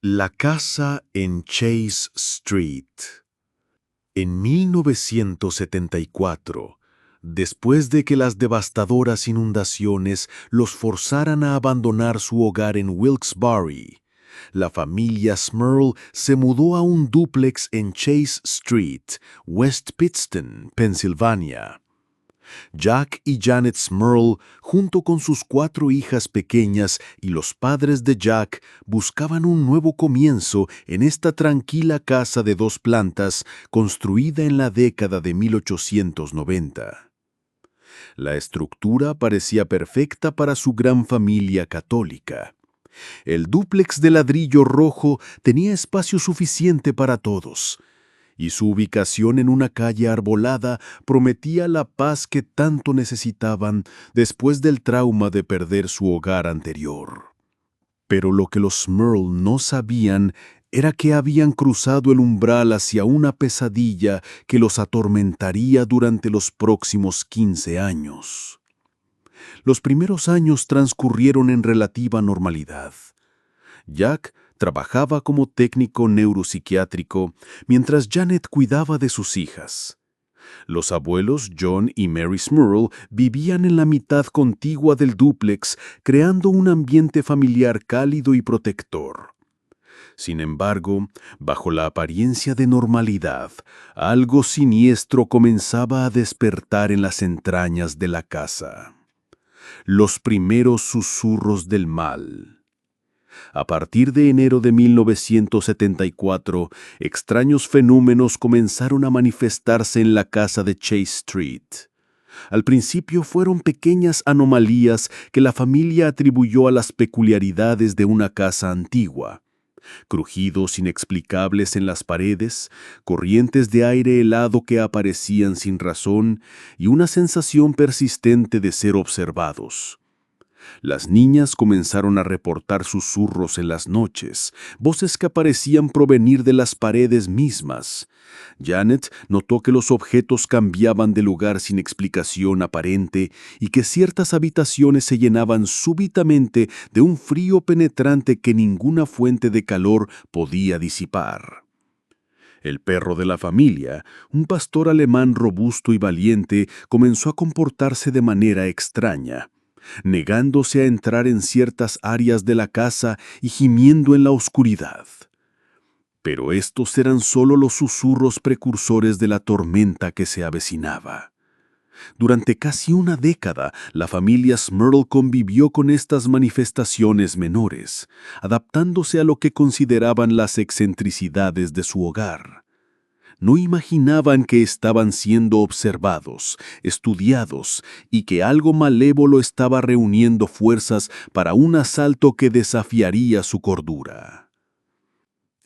La casa en Chase Street. En 1974, después de que las devastadoras inundaciones los forzaran a abandonar su hogar en Wilkes-Barre, la familia Smurl se mudó a un dúplex en Chase Street, West Pittston, Pensilvania. Jack y Janet Smurl, junto con sus 4 hijas pequeñas y los padres de Jack, buscaban un nuevo comienzo en esta tranquila casa de 2 plantas construida en la década de 1890. La estructura parecía perfecta para su gran familia católica. El dúplex de ladrillo rojo tenía espacio suficiente para todos, y su ubicación en una calle arbolada prometía la paz que tanto necesitaban después del trauma de perder su hogar anterior. Pero lo que los Smurl no sabían era que habían cruzado el umbral hacia una pesadilla que los atormentaría durante los próximos 15 años. Los primeros años transcurrieron en relativa normalidad. Jack trabajaba como técnico neuropsiquiátrico, mientras Janet cuidaba de sus hijas. Los abuelos John y Mary Smurl vivían en la mitad contigua del dúplex, creando un ambiente familiar cálido y protector. Sin embargo, bajo la apariencia de normalidad, algo siniestro comenzaba a despertar en las entrañas de la casa. Los primeros susurros del mal. A partir de enero de 1974, extraños fenómenos comenzaron a manifestarse en la casa de Chase Street. Al principio fueron pequeñas anomalías que la familia atribuyó a las peculiaridades de una casa antigua. Crujidos inexplicables en las paredes, corrientes de aire helado que aparecían sin razón y una sensación persistente de ser observados. Las niñas comenzaron a reportar susurros en las noches, voces que parecían provenir de las paredes mismas. Janet notó que los objetos cambiaban de lugar sin explicación aparente y que ciertas habitaciones se llenaban súbitamente de un frío penetrante que ninguna fuente de calor podía disipar. El perro de la familia, un pastor alemán robusto y valiente, comenzó a comportarse de manera extraña, negándose a entrar en ciertas áreas de la casa y gimiendo en la oscuridad. Pero estos eran solo los susurros precursores de la tormenta que se avecinaba. Durante casi una década, la familia Smurl convivió con estas manifestaciones menores, adaptándose a lo que consideraban las excentricidades de su hogar. No imaginaban que estaban siendo observados, estudiados, y que algo malévolo estaba reuniendo fuerzas para un asalto que desafiaría su cordura.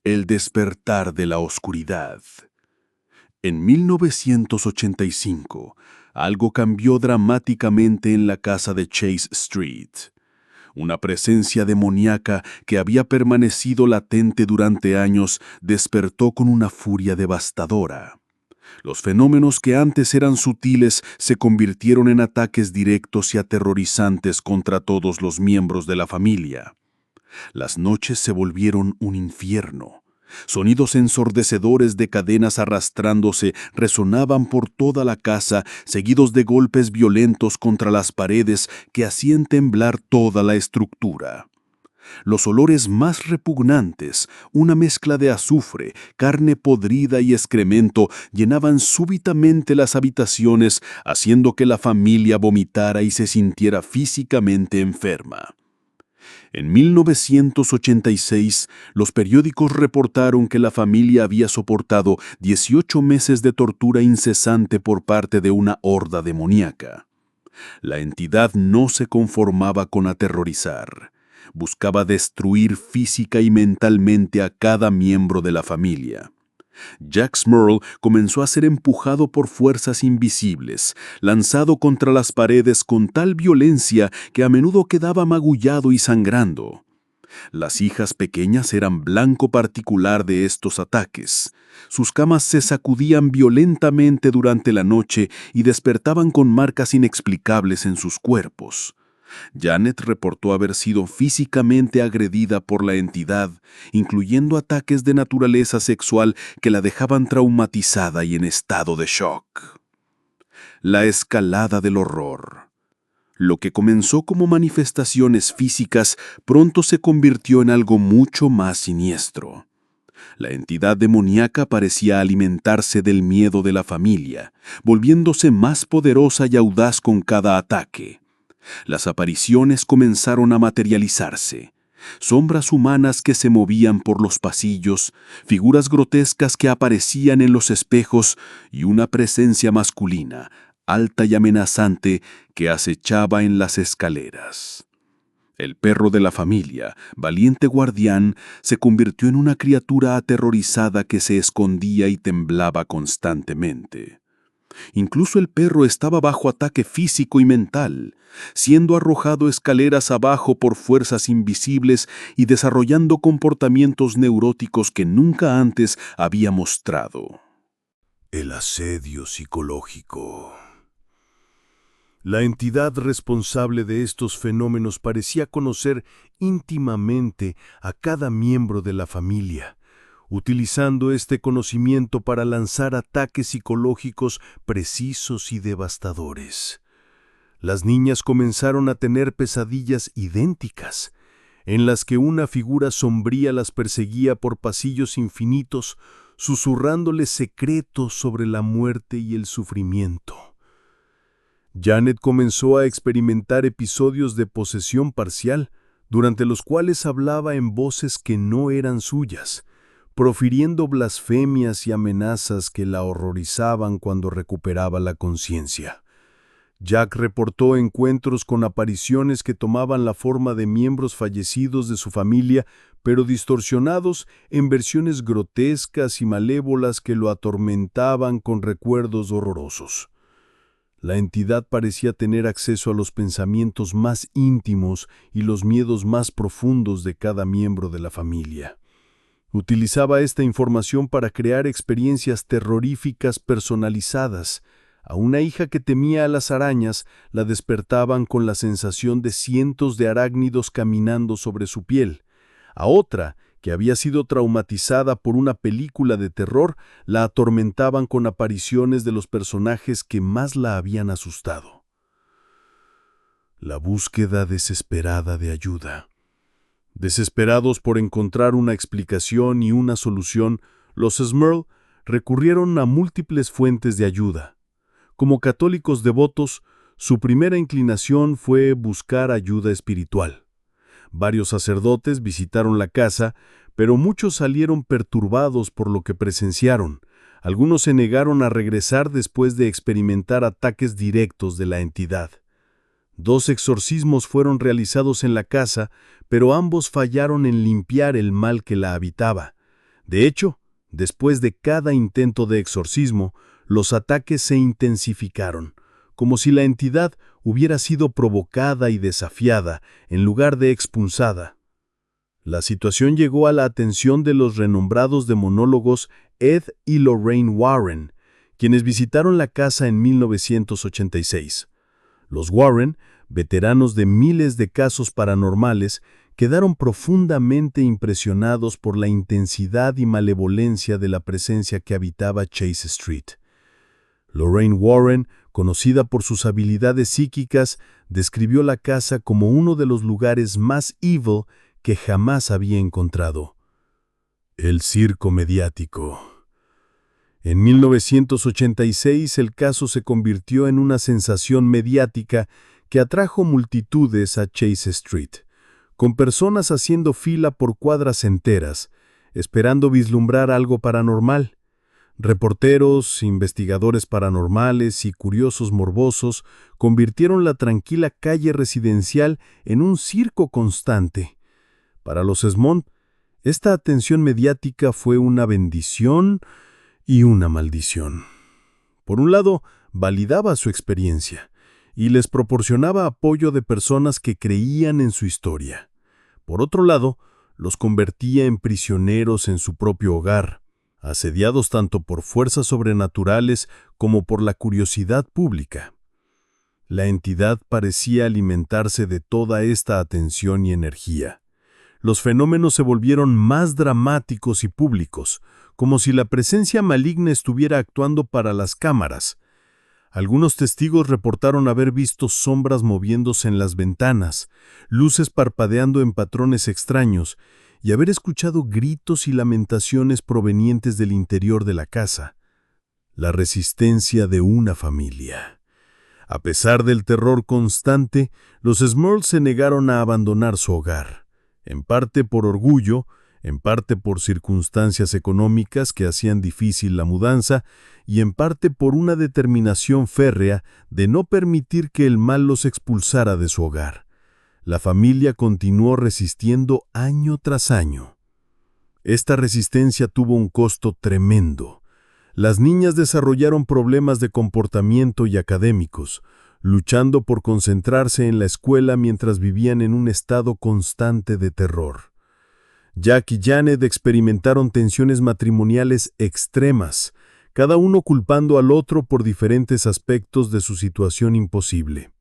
El despertar de la oscuridad. En 1985, algo cambió dramáticamente en la casa de Chase Street. Una presencia demoníaca que había permanecido latente durante años despertó con una furia devastadora. Los fenómenos que antes eran sutiles se convirtieron en ataques directos y aterrorizantes contra todos los miembros de la familia. Las noches se volvieron un infierno. Sonidos ensordecedores de cadenas arrastrándose resonaban por toda la casa, seguidos de golpes violentos contra las paredes que hacían temblar toda la estructura. Los olores más repugnantes, una mezcla de azufre, carne podrida y excremento, llenaban súbitamente las habitaciones, haciendo que la familia vomitara y se sintiera físicamente enferma. En 1986, los periódicos reportaron que la familia había soportado 18 meses de tortura incesante por parte de una horda demoníaca. La entidad no se conformaba con aterrorizar. Buscaba destruir física y mentalmente a cada miembro de la familia. Jack Smurl comenzó a ser empujado por fuerzas invisibles, lanzado contra las paredes con tal violencia que a menudo quedaba magullado y sangrando. Las hijas pequeñas eran blanco particular de estos ataques. Sus camas se sacudían violentamente durante la noche y despertaban con marcas inexplicables en sus cuerpos. Janet reportó haber sido físicamente agredida por la entidad, incluyendo ataques de naturaleza sexual que la dejaban traumatizada y en estado de shock. La escalada del horror. Lo que comenzó como manifestaciones físicas pronto se convirtió en algo mucho más siniestro. La entidad demoníaca parecía alimentarse del miedo de la familia, volviéndose más poderosa y audaz con cada ataque. Las apariciones comenzaron a materializarse. Sombras humanas que se movían por los pasillos, figuras grotescas que aparecían en los espejos y una presencia masculina, alta y amenazante, que acechaba en las escaleras. El perro de la familia, valiente guardián, se convirtió en una criatura aterrorizada que se escondía y temblaba constantemente. Incluso el perro estaba bajo ataque físico y mental, siendo arrojado escaleras abajo por fuerzas invisibles y desarrollando comportamientos neuróticos que nunca antes había mostrado. El asedio psicológico. La entidad responsable de estos fenómenos parecía conocer íntimamente a cada miembro de la familia, utilizando este conocimiento para lanzar ataques psicológicos precisos y devastadores. Las niñas comenzaron a tener pesadillas idénticas, en las que una figura sombría las perseguía por pasillos infinitos, susurrándoles secretos sobre la muerte y el sufrimiento. Janet comenzó a experimentar episodios de posesión parcial, durante los cuales hablaba en voces que no eran suyas, profiriendo blasfemias y amenazas que la horrorizaban cuando recuperaba la conciencia. Jack reportó encuentros con apariciones que tomaban la forma de miembros fallecidos de su familia, pero distorsionados en versiones grotescas y malévolas que lo atormentaban con recuerdos horrorosos. La entidad parecía tener acceso a los pensamientos más íntimos y los miedos más profundos de cada miembro de la familia. Utilizaba esta información para crear experiencias terroríficas personalizadas. A una hija que temía a las arañas la despertaban con la sensación de cientos de arácnidos caminando sobre su piel. A otra, que había sido traumatizada por una película de terror, la atormentaban con apariciones de los personajes que más la habían asustado. La búsqueda desesperada de ayuda. Desesperados por encontrar una explicación y una solución, los Smurl recurrieron a múltiples fuentes de ayuda. Como católicos devotos, su primera inclinación fue buscar ayuda espiritual. Varios sacerdotes visitaron la casa, pero muchos salieron perturbados por lo que presenciaron. Algunos se negaron a regresar después de experimentar ataques directos de la entidad. 2 exorcismos fueron realizados en la casa, pero ambos fallaron en limpiar el mal que la habitaba. De hecho, después de cada intento de exorcismo, los ataques se intensificaron, como si la entidad hubiera sido provocada y desafiada, en lugar de expulsada. La situación llegó a la atención de los renombrados demonólogos Ed y Lorraine Warren, quienes visitaron la casa en 1986. Los Warren, veteranos de miles de casos paranormales, quedaron profundamente impresionados por la intensidad y malevolencia de la presencia que habitaba Chase Street. Lorraine Warren, conocida por sus habilidades psíquicas, describió la casa como uno de los lugares más evil que jamás había encontrado. El circo mediático. En 1986 el caso se convirtió en una sensación mediática que atrajo multitudes a Chase Street, con personas haciendo fila por cuadras enteras, esperando vislumbrar algo paranormal. Reporteros, investigadores paranormales y curiosos morbosos convirtieron la tranquila calle residencial en un circo constante. Para los Esmond, esta atención mediática fue una bendición y una maldición. Por un lado, validaba su experiencia y les proporcionaba apoyo de personas que creían en su historia. Por otro lado, los convertía en prisioneros en su propio hogar, asediados tanto por fuerzas sobrenaturales como por la curiosidad pública. La entidad parecía alimentarse de toda esta atención y energía. Los fenómenos se volvieron más dramáticos y públicos, como si la presencia maligna estuviera actuando para las cámaras. Algunos testigos reportaron haber visto sombras moviéndose en las ventanas, luces parpadeando en patrones extraños, y haber escuchado gritos y lamentaciones provenientes del interior de la casa. La resistencia de una familia. A pesar del terror constante, los Smurls se negaron a abandonar su hogar, en parte por orgullo, en parte por circunstancias económicas que hacían difícil la mudanza y en parte por una determinación férrea de no permitir que el mal los expulsara de su hogar. La familia continuó resistiendo año tras año. Esta resistencia tuvo un costo tremendo. Las niñas desarrollaron problemas de comportamiento y académicos, luchando por concentrarse en la escuela mientras vivían en un estado constante de terror. Jack y Janet experimentaron tensiones matrimoniales extremas, cada uno culpando al otro por diferentes aspectos de su situación imposible.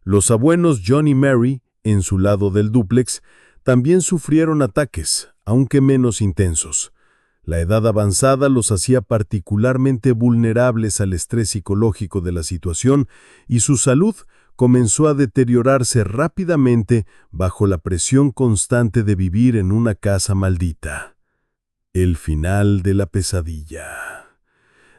Los abuelos John y Mary, en su lado del dúplex, también sufrieron ataques, aunque menos intensos. La edad avanzada los hacía particularmente vulnerables al estrés psicológico de la situación y su salud comenzó a deteriorarse rápidamente bajo la presión constante de vivir en una casa maldita. El final de la pesadilla.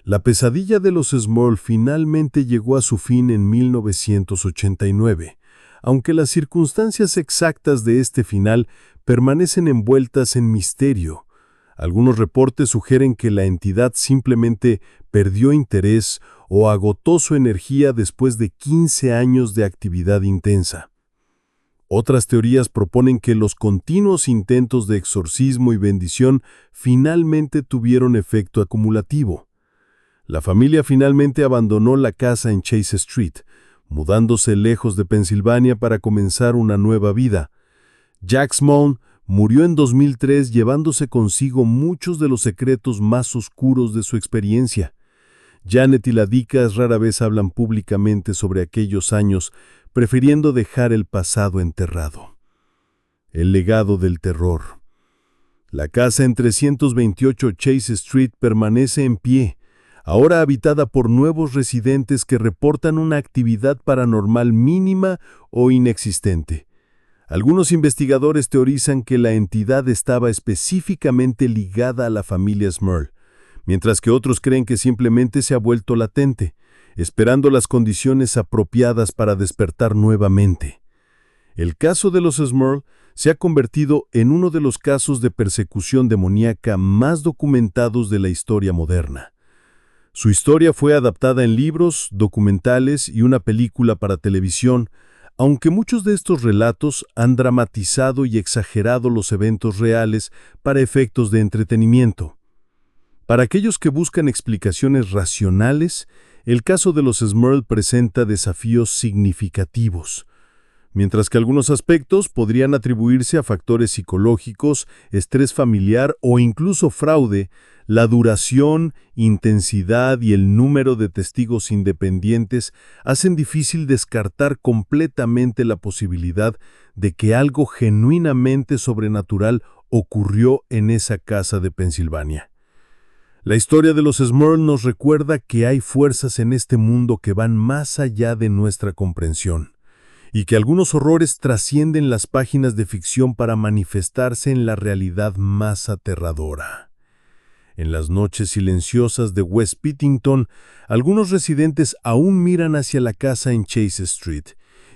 La pesadilla de los Smurl finalmente llegó a su fin en 1989, aunque las circunstancias exactas de este final permanecen envueltas en misterio. Algunos reportes sugieren que la entidad simplemente perdió interés o agotó su energía después de 15 años de actividad intensa. Otras teorías proponen que los continuos intentos de exorcismo y bendición finalmente tuvieron efecto acumulativo. La familia finalmente abandonó la casa en Chase Street, mudándose lejos de Pensilvania para comenzar una nueva vida. Jack Small murió en 2003 llevándose consigo muchos de los secretos más oscuros de su experiencia. Janet y la Dicas rara vez hablan públicamente sobre aquellos años, prefiriendo dejar el pasado enterrado. El legado del terror. La casa en 328 Chase Street permanece en pie, ahora habitada por nuevos residentes que reportan una actividad paranormal mínima o inexistente. Algunos investigadores teorizan que la entidad estaba específicamente ligada a la familia Smurl, mientras que otros creen que simplemente se ha vuelto latente, esperando las condiciones apropiadas para despertar nuevamente. El caso de los Smurl se ha convertido en uno de los casos de persecución demoníaca más documentados de la historia moderna. Su historia fue adaptada en libros, documentales y una película para televisión, aunque muchos de estos relatos han dramatizado y exagerado los eventos reales para efectos de entretenimiento. Para aquellos que buscan explicaciones racionales, el caso de los Smurl presenta desafíos significativos. Mientras que algunos aspectos podrían atribuirse a factores psicológicos, estrés familiar o incluso fraude, la duración, intensidad y el número de testigos independientes hacen difícil descartar completamente la posibilidad de que algo genuinamente sobrenatural ocurrió en esa casa de Pensilvania. La historia de los Smurl nos recuerda que hay fuerzas en este mundo que van más allá de nuestra comprensión, y que algunos horrores trascienden las páginas de ficción para manifestarse en la realidad más aterradora. En las noches silenciosas de West Pittington, algunos residentes aún miran hacia la casa en Chase Street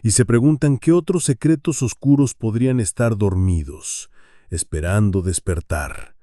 y se preguntan qué otros secretos oscuros podrían estar dormidos, esperando despertar.